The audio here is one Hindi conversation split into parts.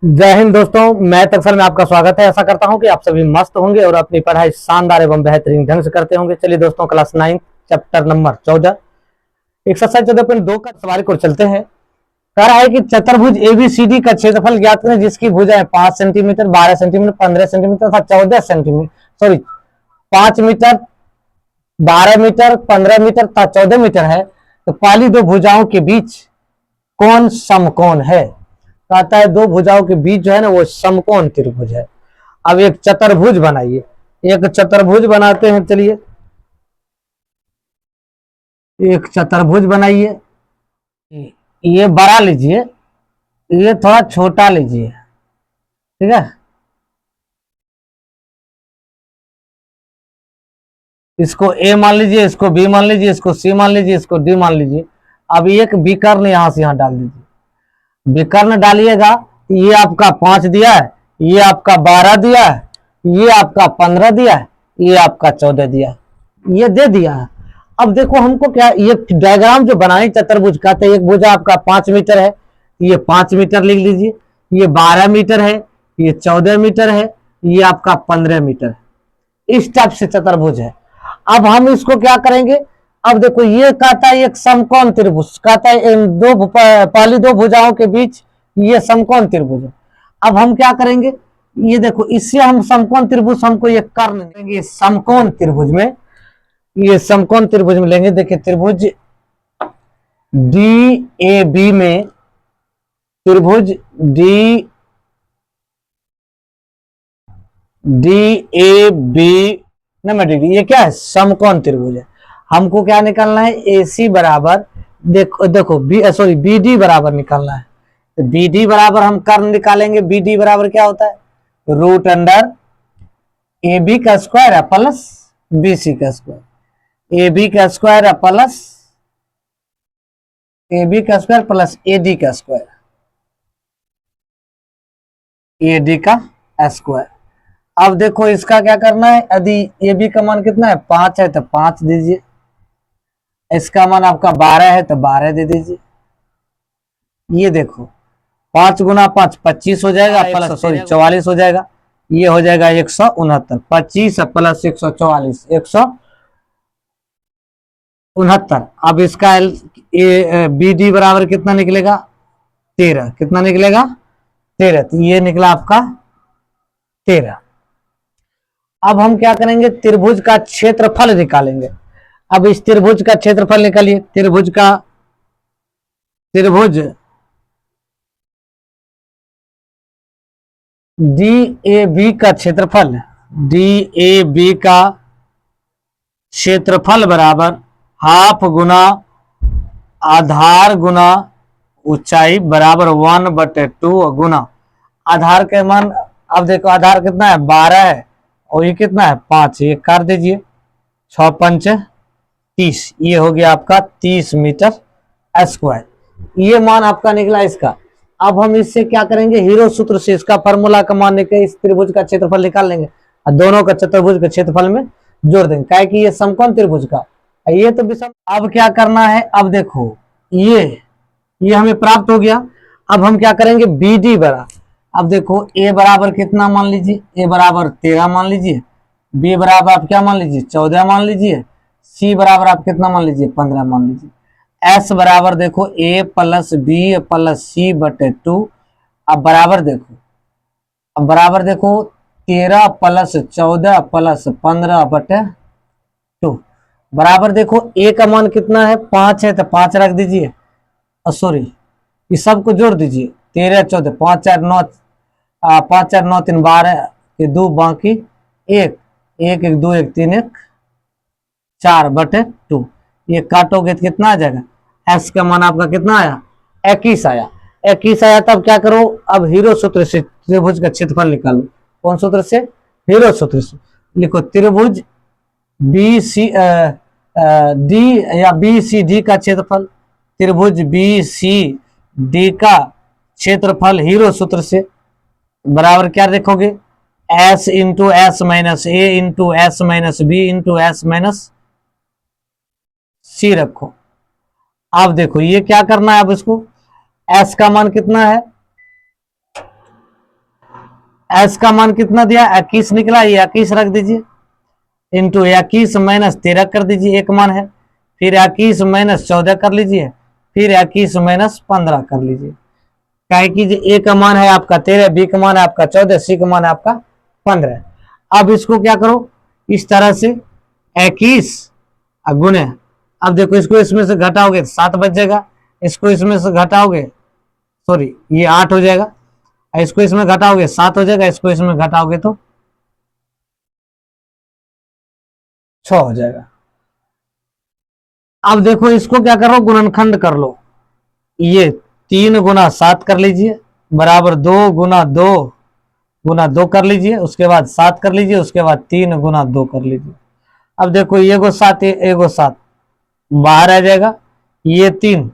जय हिंद दोस्तों, मैं तकसर में आपका स्वागत है। ऐसा करता हूं कि आप सभी मस्त होंगे और अपनी पढ़ाई शानदार एवं बेहतरीन ढंग से करते होंगे। चलिए दोस्तों, क्लास 9 चैप्टर नंबर 14 एक्सरसाइज 14.2 का सवाल को चलते हैं। कह रहा है कि चतुर्भुज एबीसीडी का क्षेत्रफल ज्ञात करें जिसकी भुजाएं 5 सेंटीमीटर, 12 सेंटीमीटर, 15 सेंटीमीटर तथा 14 सेंटीमीटर 5 मीटर, 12 मीटर, 15 मीटर तथा 14 मीटर है। तो पहली दो भुजाओं के बीच कौन समकोण है? कहता है दो भुजाओं के बीच जो है ना वो समकोण त्रिभुज है। अब एक चतुर्भुज बनाइए, एक चतुर्भुज बनाते हैं। चलिए एक चतुर्भुज बनाइए। ये बड़ा लीजिए, ये थोड़ा छोटा लीजिए, ठीक है। इसको ए मान लीजिए, इसको बी मान लीजिए, इसको सी मान लीजिए, इसको डी मान लीजिए। अब एक विकर्ण यहां से यहां डाल दीजिए। विकर्ण डालिएगा, ये आपका 5 दिया है, ये आपका 12 दिया है, ये आपका 15 दिया है, ये आपका 14 दिया है, ये दे दिया है। अब देखो हमको क्या, ये डायग्राम जो बनाए चतुर्भुज का, तो एक भुजा आपका 5 मीटर है, ये 5 मीटर लिख लीजिए, ये 12 मीटर है, ये 14 मीटर है, ये आपका 15 मीटर है। इस टाइप से चतुर्भुज है। अब हम इसको क्या करेंगे? अब देखो ये कहता है एक समकोण त्रिभुज, कहता है इन दो पहली दो भुजाओं के बीच ये समकोण त्रिभुज है। अब हम क्या करेंगे? ये देखो, इससे हम समकोण त्रिभुज हमको ये कर्ण देंगे। समकोण त्रिभुज में, ये समकोण त्रिभुज में लेंगे। देखिए त्रिभुज डी ए बी में, त्रिभुज डी ए बी डिग्री, ये क्या है? समकोण त्रिभुज है। हमको क्या निकालना है? ए सी बराबर, देखो बी डी बराबर निकालना है। तो बी डी बराबर हम कर्ण निकालेंगे। बी डी बराबर क्या होता है? रूट अंडर ए बी का स्क्वायर है प्लस बी सी का स्क्वायर। ए बी का स्क्वायर है प्लस ए बी का स्क्वायर प्लस ए डी का स्क्वायर, ए डी का स्क्वायर। अब देखो इसका क्या करना है? यदि ए बी का मान कितना है? 5 है तो 5 दीजिए। इसका मान आपका 12 है तो 12 दे दीजिए। ये देखो 5 गुना 5 25 हो जाएगा, प्लस 44 हो जाएगा। ये हो जाएगा 169। 25 प्लस 144 169। अब इसका बी डी बराबर कितना निकलेगा? 13। कितना निकलेगा? 13। तो ये निकला आपका 13। अब हम क्या करेंगे? त्रिभुज का क्षेत्रफल निकालेंगे। अब इस त्रिभुज का क्षेत्रफल निकालिए। त्रिभुज डी ए बी का क्षेत्रफल, डी ए बी का क्षेत्रफल बराबर हाफ गुना आधार गुना ऊंचाई बराबर 1/2 गुना आधार के मान। अब देखो आधार कितना है? 12 है और ये कितना है? 5। ये कर दीजिए, 6 पंच 30। ये हो गया आपका 30 मीटर स्क्वायर। ये मान आपका निकला इसका। अब हम इससे क्या करेंगे? हीरो सूत्र से इसका फॉर्मूला का मान लेकर इस त्रिभुज का क्षेत्रफल निकाल लेंगे और दोनों का चतुर्भुज के क्षेत्रफल में जोड़ देंगे। क्या है कि ये समकोण त्रिभुज का, ये तो विषम। अब क्या करना है? अब देखो ये हमें प्राप्त हो गया। अब हम क्या करेंगे? बी डी बराबर, अब देखो ए बराबर कितना मान लीजिए? ए बराबर 13 मान लीजिए। बी बराबर आप क्या मान लीजिए? 14 मान लीजिए। सी बराबर आप कितना मान लीजिए? 15 मान लीजिए। एस बराबर देखो ए प्लस बी प्लस सी बटे 2। अब बराबर देखो, 13 प्लस 14 प्लस 15 बटे 2 बराबर देखो ए का मान कितना है? 5 है तो 5 रख दीजिए। सॉरी, ये सबको जोड़ दीजिए। 13 14 5 4 9, 5 4 9 3 12 ये 2 बाकी 1 1 1 2 1 3 1 4 बटे 2। ये काटोगे तो कितना आ जाएगा? एस का मान आपका कितना आया? 21 आया। 21 आया। तब क्या करो? अब हीरो सूत्र से त्रिभुज का क्षेत्रफल निकालो। कौन सूत्र से? हीरो सूत्र से। लिखो त्रिभुज बी सी डी या बी सी डी का क्षेत्रफल, त्रिभुज बी सी डी का क्षेत्रफल हीरो सूत्र से बराबर क्या देखोगे? S into S minus A into S minus B into S minus C रखो। अब देखो ये क्या करना है? अब इसको एस का मान कितना है? एस का मान कितना दिया 21 निकला, ये 21 रख दीजिए, इंटू 21 माइनस 13 कर दीजिए, एक मान है, फिर 21 माइनस 14 कर लीजिए, फिर 21 माइनस 15 कर लीजिए। क्या कीजिए, ए का मान है आपका 13, बी का मान है आपका 14, सी का मान है आपका 15। अब इसको क्या करो, इस तरह से 21 गुने, अब देखो इसको इसमें से घटाओगे 7 बच जाएगा, इसको इसमें से घटाओगे, सॉरी ये 8 हो जाएगा, इसको इसमें घटाओगे 7 हो जाएगा, इसको इसमें घटाओगे तो 6 हो जाएगा। अब देखो इसको क्या करो, गुणनखंड कर लो, ये 3 गुना 7 कर लीजिए बराबर 2 गुना 2 कर लीजिए, उसके बाद 7 कर लीजिए, उसके बाद 3 गुना 2 कर लीजिए। अब देखो ये गो 7 एगो 7 बाहर आ जाएगा, ये 3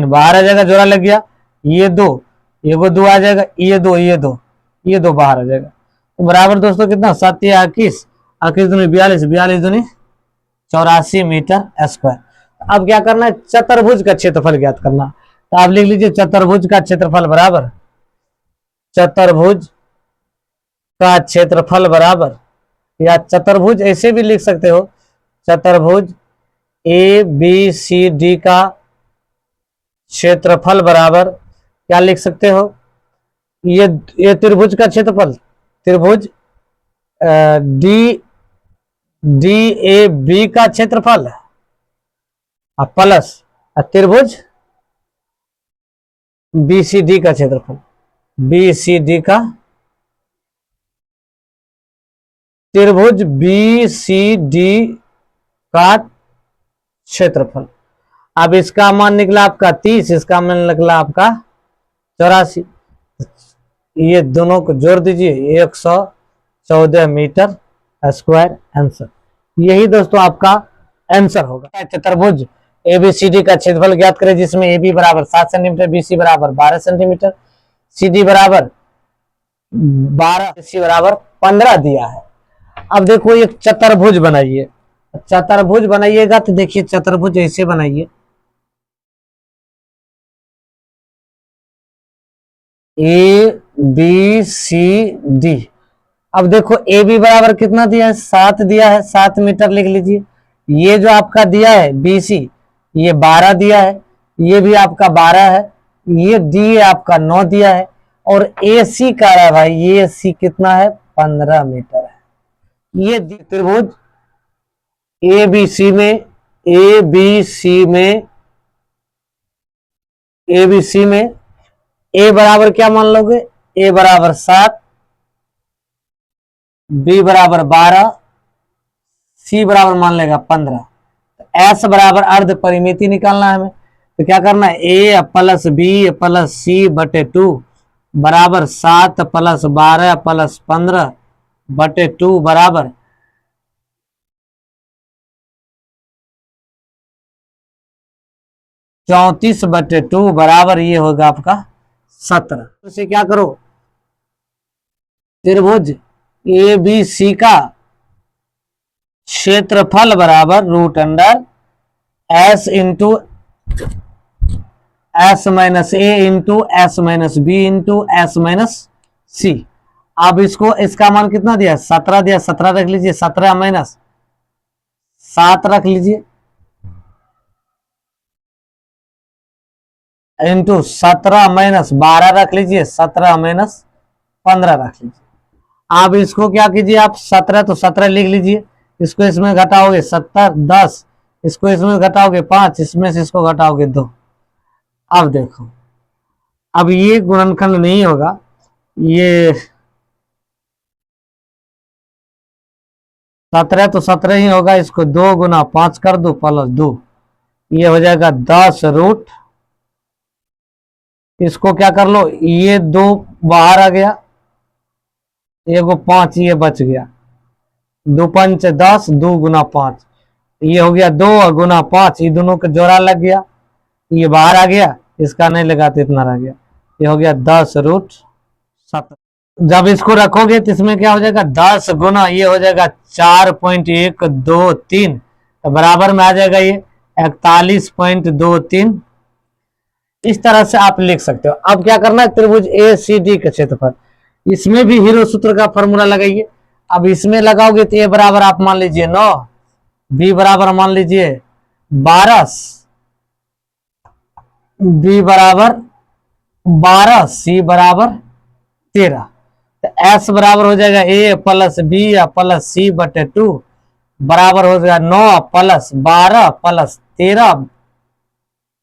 बाहर आ जाएगा, जोड़ा लग गया, ये 2 एगो 2 आ जाएगा, ये 2 बाहर आ जाएगा, तो बराबर दोस्तों कितना 7 या 21, 21 दूनी 42, 42 दूनी 84 मीटर स्क्वायर। अब क्या करना है, चतुर्भुज का क्षेत्रफल ज्ञात करना, तो आप लिख लीजिए चतुर्भुज का क्षेत्रफल बराबर, चतुर्भुज का क्षेत्रफल बराबर, या चतुर्भुज ऐसे भी लिख सकते हो, चतुर्भुज ए बी सी डी का क्षेत्रफल बराबर क्या लिख सकते हो, ये त्रिभुज का क्षेत्रफल, त्रिभुज डी डी ए बी का क्षेत्रफल प्लस त्रिभुज बी सी डी का क्षेत्रफल, बी सी डी का, त्रिभुज बी सी डी का क्षेत्रफल। अब इसका मान निकला आपका 30, इसका मान निकला आपका 84, ये दोनों को जोड़ दीजिए 114 मीटर स्क्वायर आंसर। यही दोस्तों आपका आंसर होगा। चतुर्भुज एबीसीडी का क्षेत्रफल ज्ञात करें, जिसमें ए बी बराबर 7 सेंटीमीटर, बी सी बराबर 12 सेंटीमीटर, सी डी बराबर 12, सी बराबर 15 दिया है। अब देखो एक चतुर्भुज बनाइए, चतुर्भुज बनाइएगा तो देखिए चतुर्भुज ऐसे बनाइए, ए बी सी डी। अब देखो ए बी बराबर कितना दिया है 7 दिया है, 7 मीटर लिख लीजिए। ये जो आपका दिया है बी सी ये 12 दिया है, ये भी आपका 12 है, ये डी आपका 9 दिया है, और ए सी का है भाई, ये सी कितना है 15 मीटर है। ये त्रिभुज ए बी सी में, ए बी सी में, ए बी सी में ए बराबर क्या मान लोगे, ए बराबर 7, बी बराबर 12, सी बराबर मान लेगा 15, एस बराबर अर्ध परिमिति निकालना है हमें। तो क्या करना है, ए प्लस बी प्लस सी बटे 2 बराबर 7 प्लस 12 प्लस 15 बटे 2 बराबर 34 बटे 2 बराबर ये होगा आपका 17। इसे क्या करो, त्रिभुज ए बी सी का क्षेत्रफल बराबर root under S into S minus A into S minus B into S minus C. अब इसको, इसका मान कितना दिया 17 दिया, 17 रख लीजिए, 17 माइनस 7 रख लीजिए इंटू 17 माइनस 12 रख लीजिए, 17 माइनस 15 रख लीजिए। अब इसको क्या कीजिए आप, 17 तो 17 लिख लीजिए, इसको इसमें घटाओगे 70 10, इसको इसमें घटाओगे 5, इसमें से इसको घटाओगे 2। अब देखो, अब ये गुणनखंड नहीं होगा, ये 17 तो 17 ही होगा, इसको 2 गुना 5 कर दो प्लस 2, ये हो जाएगा 10 रूट, इसको क्या कर लो, ये 2 बाहर आ गया, एगो 5 ये बच गया, 2 पंच 10, 2 गुना 5, ये हो गया 2 गुना 5, ये दोनों का जोड़ा लग गया, ये बाहर आ गया, इसका नहीं लगा तो इतना रह गया, ये हो गया 10 रूट 7। जब इसको रखोगे तो इसमें क्या हो जाएगा 10 गुना ये हो जाएगा 4.123, तो बराबर में आ जाएगा ये 41.23। इस तरह से आप लिख सकते हो। अब क्या करना है, त्रिभुज ए सी डी का क्षेत्रफल, इसमें भी हीरो सूत्र का फॉर्मूला लगाइए। अब इसमें लगाओगे तो ए बराबर आप मान लीजिए 9, बी बराबर मान लीजिए 12, बी बराबर 12, सी बराबर 13। तो एस बराबर हो जाएगा ए प्लस बी या प्लस सी बटे 2 बराबर हो जाएगा 9 प्लस 12 प्लस 13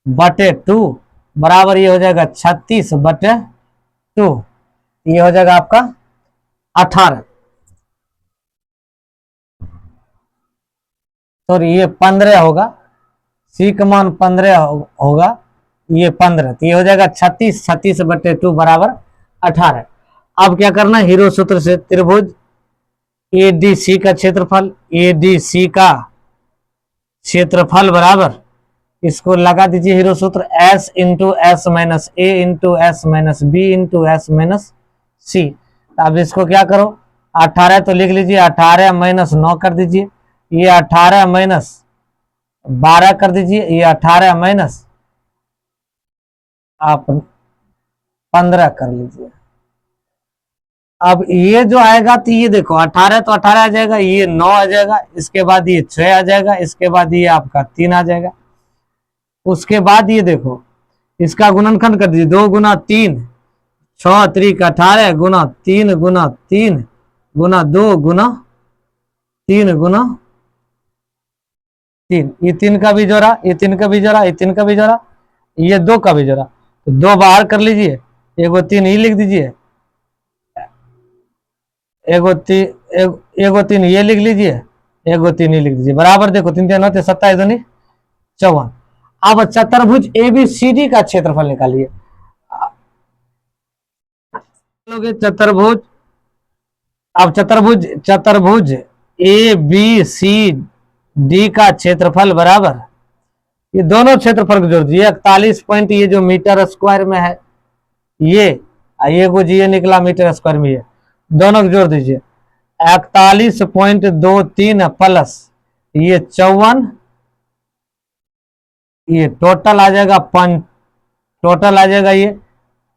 बटे 2 बराबर ये हो जाएगा 36 बटे 2। ये हो जाएगा आपका 18। तो ये 15 होगा, सी का मान 15 होगा, ये 15, तो ये हो जाएगा 36, 36 बटे 2 बराबर 18। अब क्या करना है, हीरो सूत्र से त्रिभुज एडीसी का क्षेत्रफल, एडीसी का क्षेत्रफल बराबर, इसको लगा दीजिए हीरो सूत्र S into S minus A into S minus B into S minus C. अब इसको क्या करो, 18 तो लिख लीजिए, 18 माइनस 9 कर दीजिए, ये 18 माइनस 12 कर दीजिए, ये 18 माइनस आप 15 कर लीजिए। अब ये जो आएगा तो ये देखो 18 तो 18 आ जाएगा, ये 9 आ जाएगा, इसके बाद ये 6 आ जाएगा, इसके बाद ये आपका 3 आ जाएगा। उसके बाद ये देखो इसका गुणनखंड कर दीजिए, 2 गुना 3, 6 त्रिक 18 गुना 3 गुना 3 गुना 2 गुना 3 गुना 3, ये 3 का भी जोड़ा, ये 3 का भी जोड़ा, ये 3 का भी जोड़ा, ये 2 का भी जोड़ा, तो 2 बाहर कर लीजिए, एगो 3 ही लिख दीजिए, एगो 3 ये लिख लीजिए, एगो 3 ही लिख दीजिए, बराबर देखो 3 3 होते 27 दूनी 54। अब चतुर्भुज एबीसीडी का क्षेत्रफल निकालिए। चतुर्भुज, अब चतुर्भुज ए बी सी डी का क्षेत्रफल बराबर, ये दोनों क्षेत्रफल को जोड़ दीजिए, 41 पॉइंट ये जो मीटर स्क्वायर में है ये को जी निकला मीटर स्क्वायर में, ये दोनों को जोड़ दीजिए, 41.23 प्लस ये 54, ये टोटल आ जाएगा टोटल आ जाएगा ये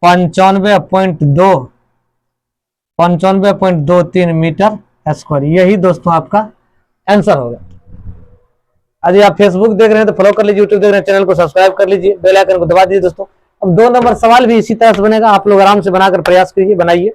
95.23 मीटर स्क्वायर। यही दोस्तों आपका आंसर होगा। यदि आप फेसबुक देख रहे हैं तो फॉलो कर लीजिए, यूट्यूब देख रहे हैं चैनल को सब्सक्राइब कर लीजिए, बेल आइकन को दबा दीजिए दोस्तों। अब 2 नंबर सवाल भी इसी तरह से बनेगा, आप लोग आराम से बनाकर प्रयास कीजिए, बनाइए।